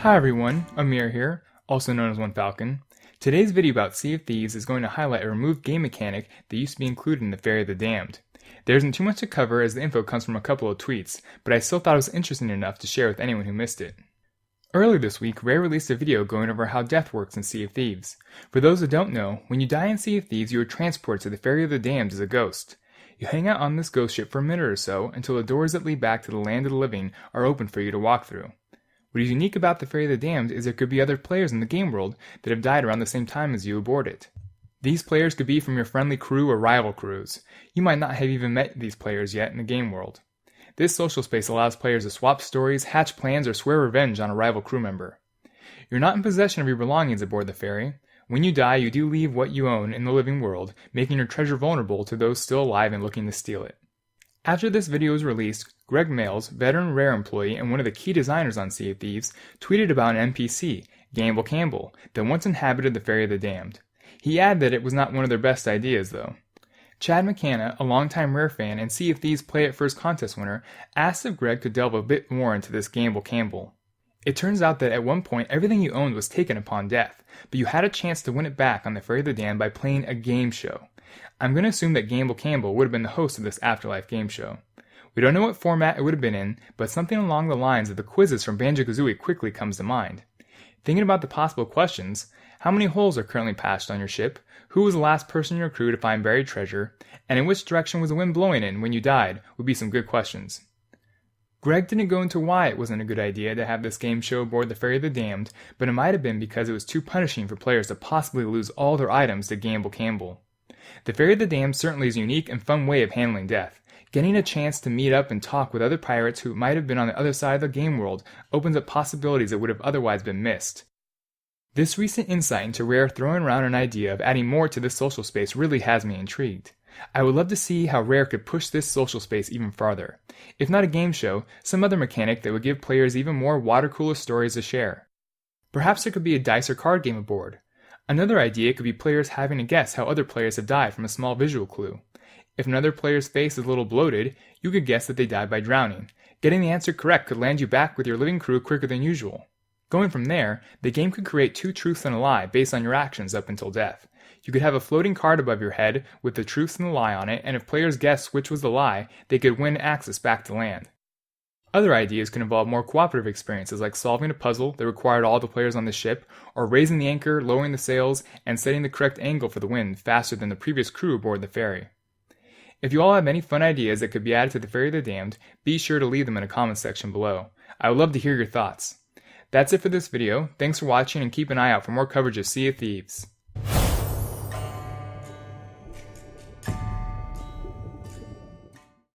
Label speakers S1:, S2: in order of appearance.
S1: Hi everyone, Amir here, also known as One Falcon. Today's video about Sea of Thieves is going to highlight a removed game mechanic that used to be included in the Ferry of the Damned. There isn't too much to cover as the info comes from a couple of tweets, but I still thought it was interesting enough to share with anyone who missed it. Earlier this week, Rare released a video going over how death works in Sea of Thieves. For those who don't know, when you die in Sea of Thieves, you are transported to the Ferry of the Damned as a ghost. You hang out on this ghost ship for a minute or so until the doors that lead back to the land of the living are open for you to walk through. What is unique about the Ferry of the Damned is there could be other players in the game world that have died around the same time as you aboard it. These players could be from your friendly crew or rival crews. You might not have even met these players yet in the game world. This social space allows players to swap stories, hatch plans, or swear revenge on a rival crew member. You're not in possession of your belongings aboard the ferry. When you die, you do leave what you own in the living world, making your treasure vulnerable to those still alive and looking to steal it. After this video was released, Gregg Mayles, veteran Rare employee and one of the key designers on Sea of Thieves, tweeted about an NPC, Gamble Campbell, that once inhabited the Ferry of the Damned. He added that it was not one of their best ideas, though. Chad McKenna, a longtime Rare fan and Sea of Thieves Play It First contest winner, asked if Gregg could delve a bit more into this Gamble Campbell. It turns out that at one point everything you owned was taken upon death, but you had a chance to win it back on the Ferry of the Damned by playing a game show. I'm going to assume that Gamble Campbell would have been the host of this Afterlife game show. We don't know what format it would have been in, but something along the lines of the quizzes from Banjo-Kazooie quickly comes to mind. Thinking about the possible questions, how many holes are currently patched on your ship, who was the last person in your crew to find buried treasure, and in which direction was the wind blowing in when you died would be some good questions. Gregg didn't go into why it wasn't a good idea to have this game show aboard the Ferry of the Damned, but it might have been because it was too punishing for players to possibly lose all their items to Gamble Campbell. The Ferry of the Damned certainly is a unique and fun way of handling death. Getting a chance to meet up and talk with other pirates who might have been on the other side of the game world opens up possibilities that would have otherwise been missed. This recent insight into Rare throwing around an idea of adding more to this social space really has me intrigued. I would love to see how Rare could push this social space even farther. If not a game show, some other mechanic that would give players even more water cooler stories to share. Perhaps there could be a dice or card game aboard. Another idea could be players having to guess how other players have died from a small visual clue. If another player's face is a little bloated, you could guess that they died by drowning. Getting the answer correct could land you back with your living crew quicker than usual. Going from there, the game could create two truths and a lie based on your actions up until death. You could have a floating card above your head with the truth and the lie on it, and if players guess which was the lie, they could win access back to land. Other ideas can involve more cooperative experiences like solving a puzzle that required all the players on the ship, or raising the anchor, lowering the sails, and setting the correct angle for the wind faster than the previous crew aboard the ferry. If you all have any fun ideas that could be added to the Ferry of the Damned, be sure to leave them in the comments section below. I would love to hear your thoughts. That's it for this video. Thanks for watching and keep an eye out for more coverage of Sea of Thieves.